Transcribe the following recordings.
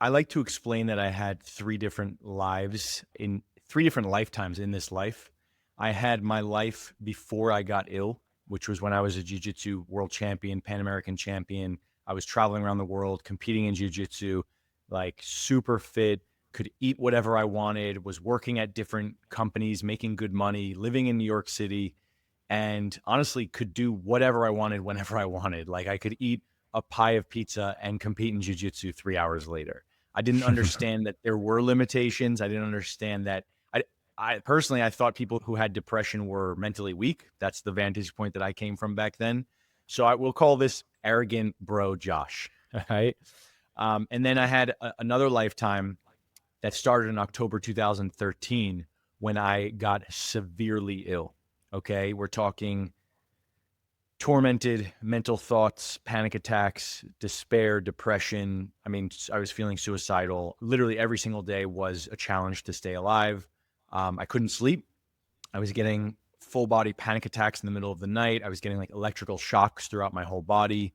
I like to explain that I had three different lifetimes in this life. I had my life before I got ill, which was when I was a jiu-jitsu world champion, Pan American champion. I was traveling around the world, competing in jiu-jitsu, like super fit, could eat whatever I wanted, was working at different companies, making good money, living in New York City, and honestly could do whatever I wanted whenever I wanted. Like I could eat a pie of pizza and compete in jiu-jitsu 3 hours later. I didn't understand that there were limitations. I didn't understand that. I, I personally, I thought people who had depression were mentally weak. That's the vantage point that I came from back then. So I will call this arrogant bro Josh. All right. And then I had another lifetime that started in October 2013 when I got severely ill. Okay. We're talking tormented mental thoughts, panic attacks, despair, depression. I mean, I was feeling suicidal. Literally every single day was a challenge to stay alive. I couldn't sleep. I was getting full body panic attacks in the middle of the night. I was getting like electrical shocks throughout my whole body.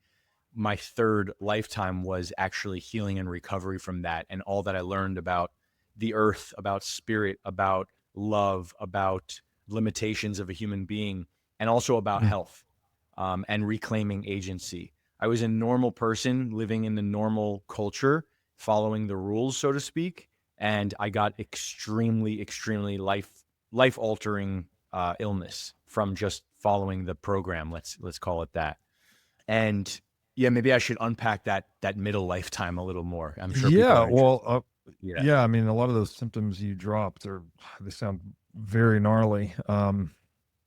My third lifetime was actually healing and recovery from that. And all that I learned about the earth, about spirit, about love, about limitations of a human being, and also about Mm. health, and reclaiming agency. I was a normal person living in the normal culture, following the rules, so to speak. And I got extremely, extremely life altering illness from just following the program. Let's call it that. And yeah, maybe I should unpack that middle lifetime a little more. I'm sure people Yeah, are well, interested. Yeah. yeah, I mean, a lot of those symptoms you dropped are they sound very gnarly.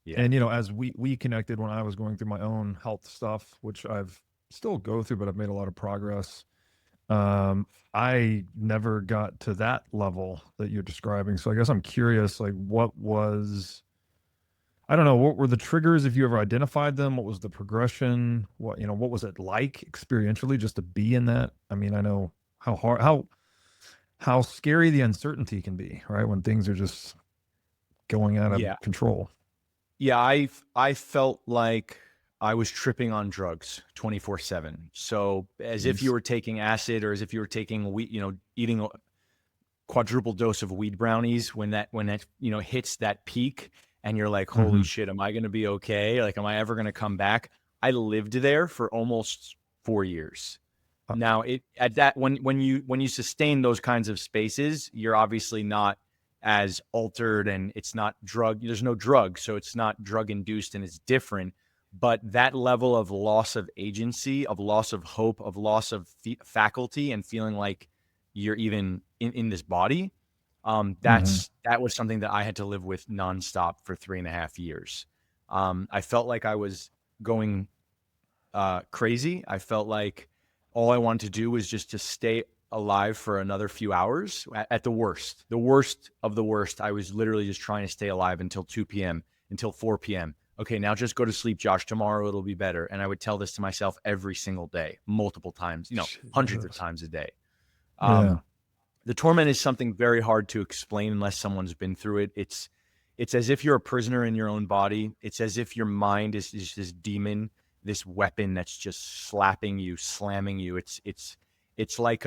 Yeah. And as we connected when I was going through my own health stuff, which I've still go through, but I've made a lot of progress. Um, I never got to that level that you're describing. So I guess I'm curious, like, I don't know, what were the triggers if you ever identified them? What was the progression? What was it like experientially just to be in that? I mean, I know how hard, how scary the uncertainty can be, right? When things are just going out of Yeah. control. Yeah, I felt like I was tripping on drugs 24/7. So as if you Jeez. were taking acid, or as if you were taking wheat, eating a quadruple dose of weed brownies when that hits that peak, and you're like, holy Mhm. shit, am I going to be okay? Like, am I ever going to come back? I lived there for almost 4 years. Uh, Now, it at that when you sustain those kinds of spaces, you're obviously not as altered, and it's not drug. There's no drug, so it's not drug induced, and it's different. But that level of loss of agency, of loss of hope, of loss of faculty, and feeling like you're even in this body, mhm. that was something that I had to live with nonstop for 3.5 years. I felt like I was going crazy. I felt like all I wanted to do was just to stay alive for another few hours at the worst of the worst. I was literally just trying to stay alive until 2 p.m., until 4 p.m. Okay, now just go to sleep, Josh. Tomorrow it'll be better. And I would tell this to myself every single day, multiple times, hundreds of Jesus. times a day. Yeah. Um, the torment is something very hard to explain unless someone's been through it. It's as if you're a prisoner in your own body. It's as if your mind is this demon, this weapon that's just slapping you, slamming you. It's like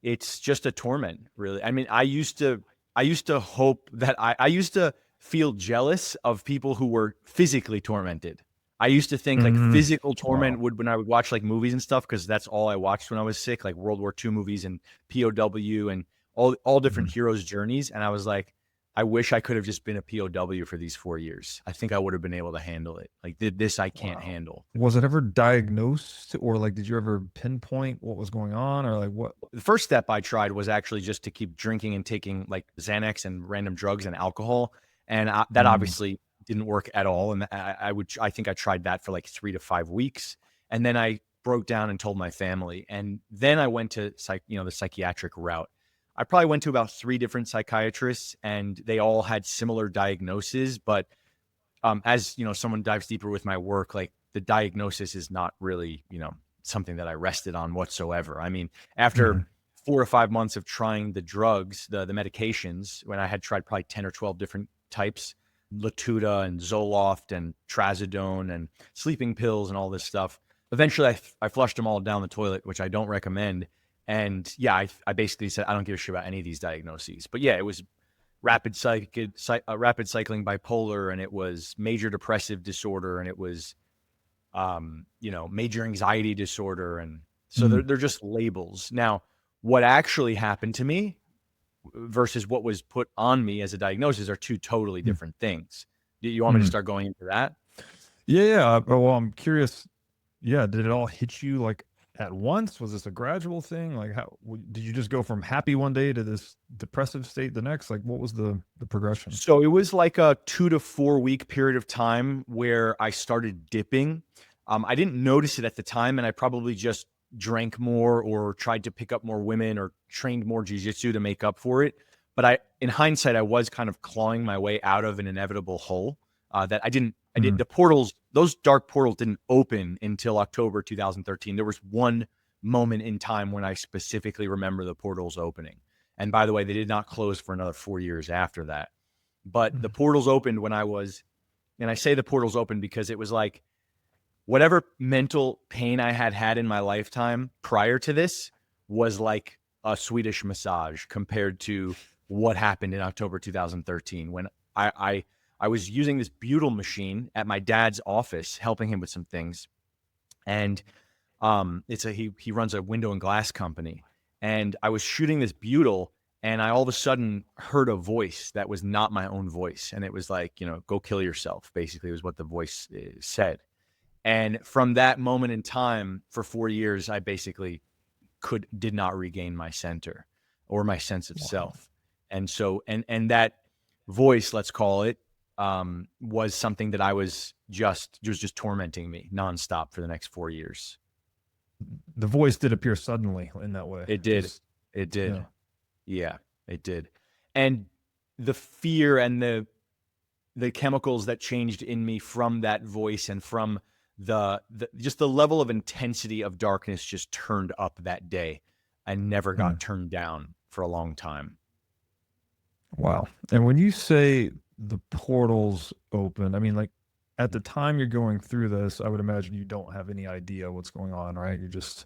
it's just a torment, really. I mean, I used to hope that I used to feel jealous of people who were physically tormented. I used to think like Mhm. physical torment Wow. would when I would watch like movies and stuff, because that's all I watched when I was sick, like World War II movies and POW and all different Mhm. heroes' journeys. And I was like, I wish I could have just been a POW for these 4 years. I think I would have been able to handle it. Like this I can't Wow. handle. Was it ever diagnosed or, like, did you ever pinpoint what was going on or, like, what? The first step I tried was actually just to keep drinking and taking like Xanax and random drugs and alcohol, and that Mm. obviously didn't work at all. And I think I tried that for like 3 to 5 weeks, and then I broke down and told my family, and then I went to the psychiatric route. I probably went to about three different psychiatrists, and they all had similar diagnoses. But as someone dives deeper with my work, like the diagnosis is not really something that I rested on whatsoever. I mean, after Mhm. 4 or 5 months of trying the drugs, the medications, when I had tried probably 10 or 12 different types, Latuda and Zoloft and Trazodone and sleeping pills and all this stuff. Eventually, I flushed them all down the toilet, which I don't recommend. And yeah, I basically said, I don't give a shit about any of these diagnoses. But yeah, it was rapid cycling bipolar, and it was major depressive disorder, and it was, major anxiety disorder. And so Mm, they're just labels. Now, what actually happened to me versus what was put on me as a diagnosis are two totally mm, different things. Do you want me to mm. start going into that? Yeah, yeah. Well, I'm curious. Yeah, did it all hit you like at once? Was this a gradual thing? Like, did you just go from happy one day to this depressive state the next? Like, what was the progression? So it was like a 2 to 4 week period of time where I started dipping. I didn't notice it at the time, and I probably just drank more or tried to pick up more women or trained more jujitsu to make up for it. But in hindsight, I was kind of clawing my way out of an inevitable hole that I didn't. I did Mm, the portals; those dark portals didn't open until October 2013. There was one moment in time when I specifically remember the portals opening, and by the way, they did not close for another 4 years after that. But the mm. portals opened when I was, and I say the portals opened because it was like whatever mental pain I had had in my lifetime prior to this was like a Swedish massage compared to what happened in October 2013 when I I, I was using this butyl machine at my dad's office, helping him with some things, and it's a he runs a window and glass company, and I was shooting this butyl, and I all of a sudden heard a voice that was not my own voice, and it was like, go kill yourself. Basically, was what the voice said. And from that moment in time, for 4 years, I basically did not regain my center or my sense of Wow. self, and so and that voice, let's call it, was something that I was just tormenting me nonstop for the next 4 years. The voice did appear suddenly in that way. It did. Just It did. yeah. Yeah, it did. And the fear and the chemicals that changed in me from that voice and from the just the level of intensity of darkness just turned up that day and never got Mm. turned down for a long time. Wow. And when you say the portals open, I mean, like at the time you're going through this, I would imagine you don't have any idea what's going on, right? You're just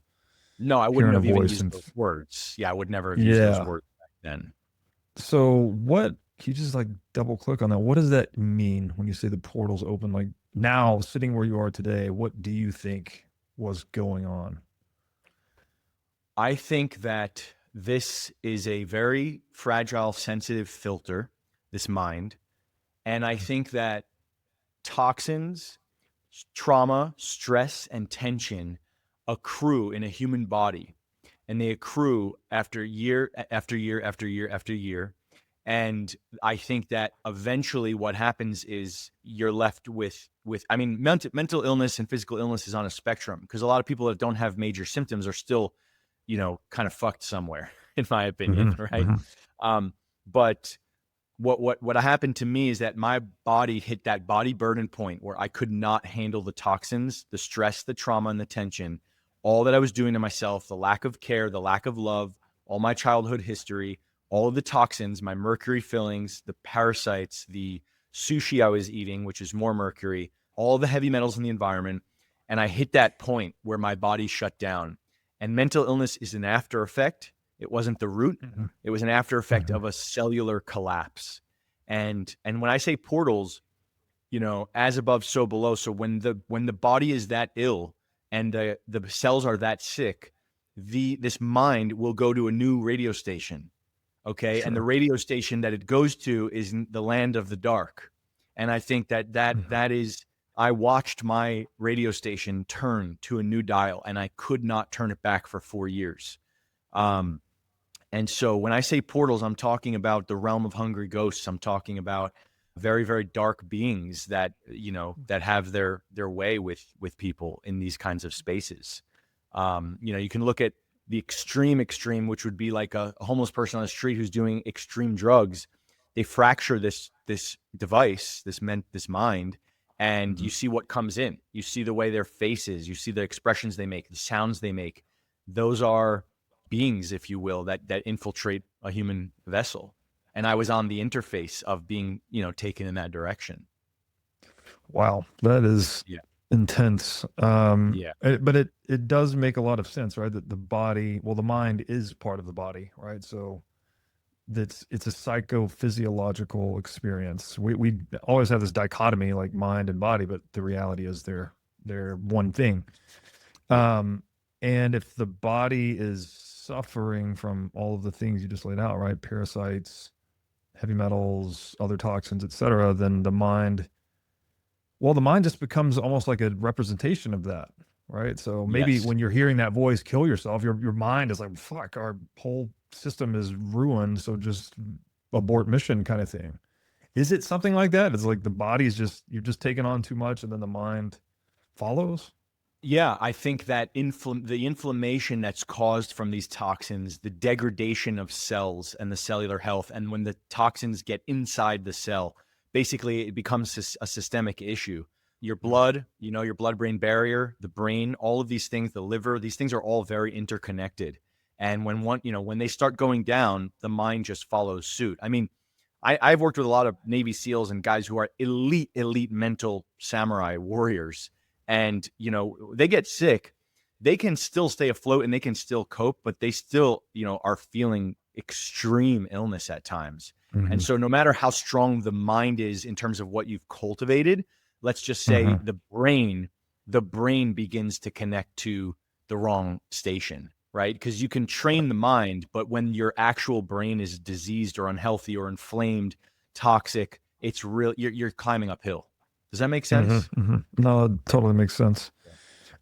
No, I wouldn't hearing a have even voice used and those words. Yeah, I would never have used those yeah. words back then. So what can you just like double click on that? What does that mean when you say the portals open? Like now, sitting where you are today, what do you think was going on? I think that this is a very fragile, sensitive filter, this mind. And I think that toxins, trauma, stress, and tension accrue in a human body, and they accrue after year after year after year after year. And I think that eventually what happens is you're left with I mean, mental illness and physical illness is on a spectrum because a lot of people that don't have major symptoms are still, kind of fucked somewhere, in my opinion, Hmm. right? Hmm. But what happened to me is that my body hit that body burden point where I could not handle the toxins, the stress, the trauma, and the tension, all that I was doing to myself, the lack of care, the lack of love, all my childhood history, all of the toxins, my mercury fillings, the parasites, the sushi I was eating, which is more mercury, all the heavy metals in the environment. And I hit that point where my body shut down. And mental illness is an after effect. It wasn't the root. Hmm. It was an after effect Hmm. of a cellular collapse. And when I say portals, as above, so below. So when the body is that ill and the cells are that sick, this mind will go to a new radio station. Okay. And the Sure. radio station that it goes to is the land of the dark. And I think that that Hmm. that is I watched my radio station turn to a new dial and I could not turn it back for 4 years. Um, and so when I say portals, I'm talking about the realm of hungry ghosts. I'm talking about very, very dark beings that, that have their way with people in these kinds of spaces. You can look at the extreme, which would be like a homeless person on the street who's doing extreme drugs. They fracture this device, this mind, and Hmm. you see what comes in. You see the way their faces, you see the expressions they make, the sounds they make. Those are beings, if you will, that infiltrate a human vessel. And I was on the interface of being, taken in that direction. Wow. That is Yeah. intense. Yeah. But it does make a lot of sense, right? That the body, well, the mind is part of the body, right? So that's it's a psychophysiological experience. We always have this dichotomy, like mind and body, but the reality is they're one thing. Yeah. Um, and if the body is suffering from all of the things you just laid out, right? Parasites, heavy metals, other toxins, etc., then the mind just becomes almost like a representation of that, right? So maybe Yes. when you're hearing that voice, kill yourself, your mind is like, fuck, our whole system is ruined. So just abort mission kind of thing. Is it something like that? It's like the body's just, you're just taking on too much and then the mind follows? Yeah, I think that the inflammation that's caused from these toxins, the degradation of cells and the cellular health, and when the toxins get inside the cell, basically it becomes a systemic issue. Your Mm. blood, your blood-brain barrier, the brain, all of these things, the liver, these things are all very interconnected. And when they start going down, the mind just follows suit. I mean, I've worked with a lot of Navy SEALs and guys who are elite mental samurai warriors, and they get sick, they can still stay afloat and they can still cope, but they still are feeling extreme illness at times. And Hmm. so no matter how strong the mind is in terms of what you've cultivated, let's just say Hmm. the brain begins to connect to the wrong station, right? Because you can train the mind, but when your actual brain is diseased or unhealthy or inflamed, toxic, it's real, you're climbing uphill. Does that make Hmm. sense? Hmm. No, it totally makes sense.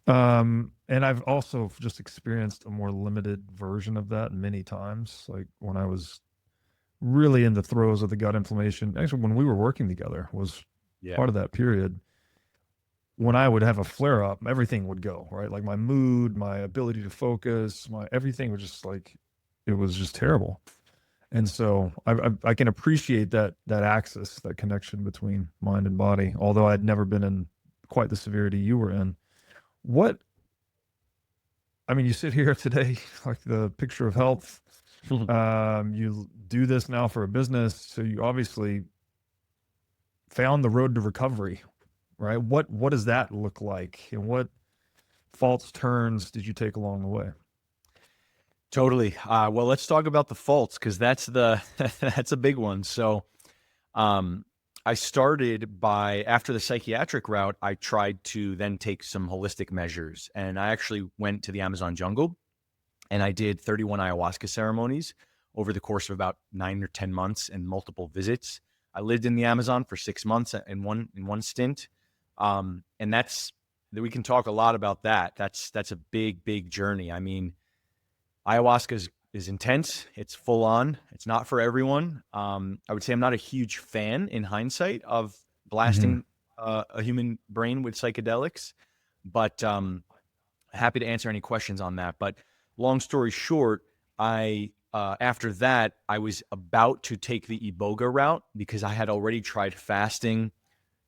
And I've also just experienced a more limited version of that many times. Like when I was really in the throes of the gut inflammation, actually, when we were working together was Yeah. part of that period. When I would have a flare up, everything would go, right? Like my mood, my ability to focus, my everything was just like, it was just terrible. And so I can appreciate that axis, that connection between mind and body, although I'd never been in quite the severity you were in. What I mean, you sit here today, like the picture of health. You do this now for a business, so you obviously found the road to recovery, right? What does that look like, and what false turns did you take along the way? Totally. Well, let's talk about the faults because that's the that's a big one. So, um, I started by after the psychiatric route, I tried to then take some holistic measures, and I actually went to the Amazon jungle and I did 31 ayahuasca ceremonies over the course of about 9 or 10 months and multiple visits. I lived in the Amazon for 6 months in one stint, and that's we can talk a lot about that. That's a big journey. I mean, ayahuasca is intense. It's full on. It's not for everyone. I would say I'm not a huge fan in hindsight of Hmm. blasting a human brain with psychedelics, but happy to answer any questions on that. But long story short, I after that I was about to take the iboga route because I had already tried fasting,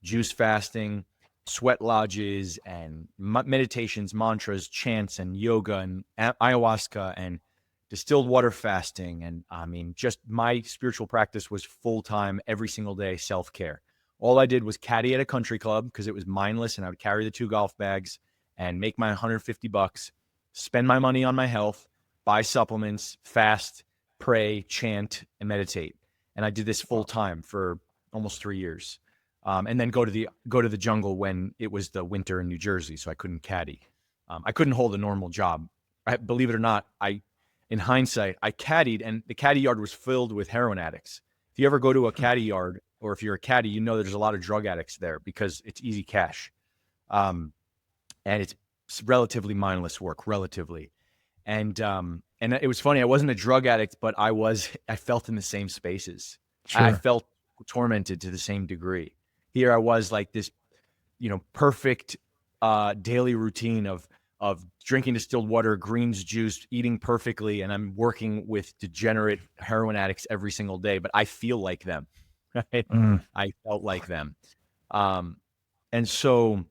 juice fasting, sweat lodges, and meditations, mantras, chants, and yoga, and ayahuasca, and distilled water fasting. And I mean, just my spiritual practice was full time, every single day, self care. All I did was caddy at a country club because it was mindless, and I would carry the 2 golf bags and make my 150 bucks, spend my money on my health, buy supplements, fast, pray, chant, and meditate. And I did this full time for almost 3 years, and then go to the jungle when it was the winter in New Jersey, so I couldn't caddy. I couldn't hold a normal job. Believe it or not, in hindsight, I caddied, and the caddy yard was filled with heroin addicts. If you ever go to a caddy yard, or if you're a caddy, you know there's a lot of drug addicts there because it's easy cash, um, and it's relatively mindless work, relatively. And it was funny. I wasn't a drug addict, but I felt in the same spaces. I Sure. felt tormented to the same degree. Here I was like this, perfect daily routine of drinking distilled water, greens juice, eating perfectly, and I'm working with degenerate heroin addicts every single day. But I feel like them, right? Mm. I felt like them, um, and so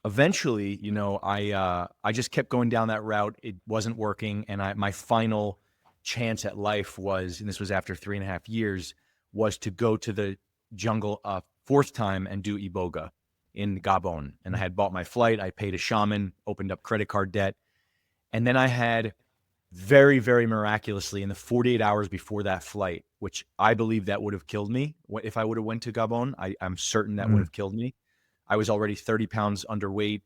eventually, I just kept going down that route. It wasn't working, and my final chance at life was, and this was after 3.5 years, was to go to the jungle a fourth time and do iboga. in Gabon. And I had bought my flight. I paid a shaman, opened up credit card debt. And then I had very, very miraculously in the 48 hours before that flight, which I believe that would have killed me. If I would have went to Gabon, I'm certain that would Mm. have killed me. I was already 30 pounds underweight,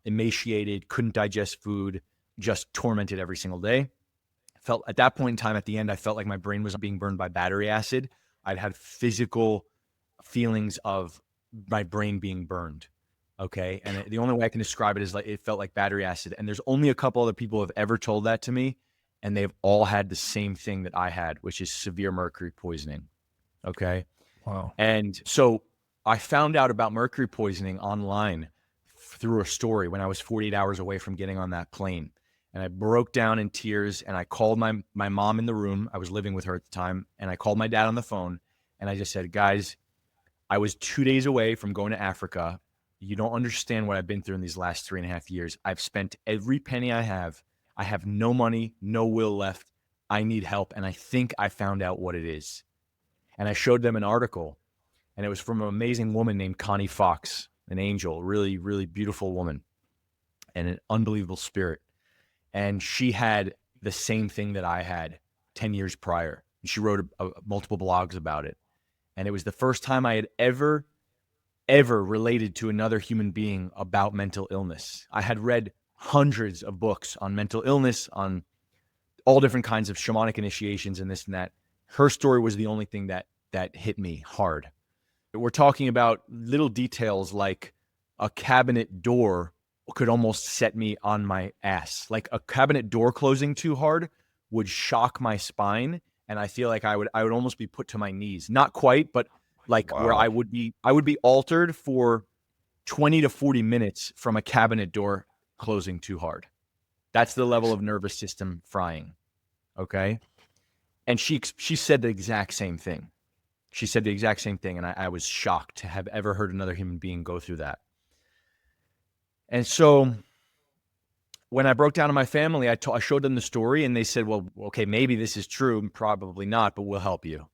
emaciated, couldn't digest food, just tormented every single day. Felt at that point in time, at the end, I felt like my brain was being burned by battery acid. I'd had physical feelings of my brain being burned. Okay. And the only way I can describe it is like it felt like battery acid. And there's only a couple other people who have ever told that to me. And they've all had the same thing that I had, which is severe mercury poisoning. Okay. Wow. And so I found out about mercury poisoning online through a story when I was 48 hours away from getting on that plane. And I broke down in tears and I called my mom in the room. I was living with her at the time. And I called my dad on the phone and I just said, guys, I was 2 days away from going to Africa. You don't understand what I've been through in these last 3.5 years. I've spent every penny I have. I have no money, no will left. I need help. And I think I found out what it is. And I showed them an article, and it was from an amazing woman named Connie Fox, an angel, really, really beautiful woman and an unbelievable spirit. And she had the same thing that I had 10 years prior. She wrote multiple blogs about it. And it was the first time I had ever related to another human being about mental illness. I had read hundreds of books on mental illness, on all different kinds of shamanic initiations and this and that. Her story was the only thing that hit me hard. We're talking about little details like a cabinet door could almost set me on my ass. Like a cabinet door closing too hard would shock my spine, and I feel like I would almost be put to my knees. Not quite, but like where Wow. I would be altered for 20 to 40 minutes from a cabinet door closing too hard. That's the level of nervous system frying. Okay? And she said the exact same thing. She said the exact same thing, and I was shocked to have ever heard another human being go through that. And so when I broke down to my family, I showed them the story, and they said, well, okay, maybe this is true, probably not, but we'll help you.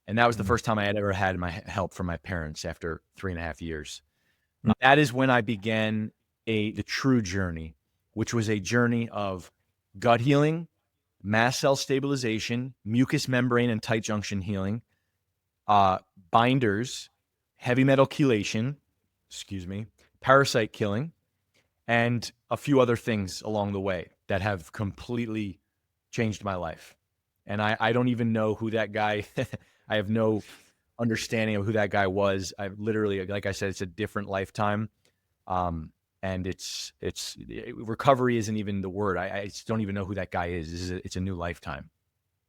And that was the Mm. first time I had ever had my help from my parents after 3.5 years. Mm. That is when I began the true journey, which was a journey of gut healing, mast cell stabilization, mucous membrane and tight junction healing, uh, binders, heavy metal chelation, parasite killing, and a few other things along the way that have completely changed my life. And I don't even know who that guy, I have no understanding of who that guy was. I literally, like I said, it's a different lifetime. And recovery isn't even the word. I just don't even know who that guy is. It's a new lifetime.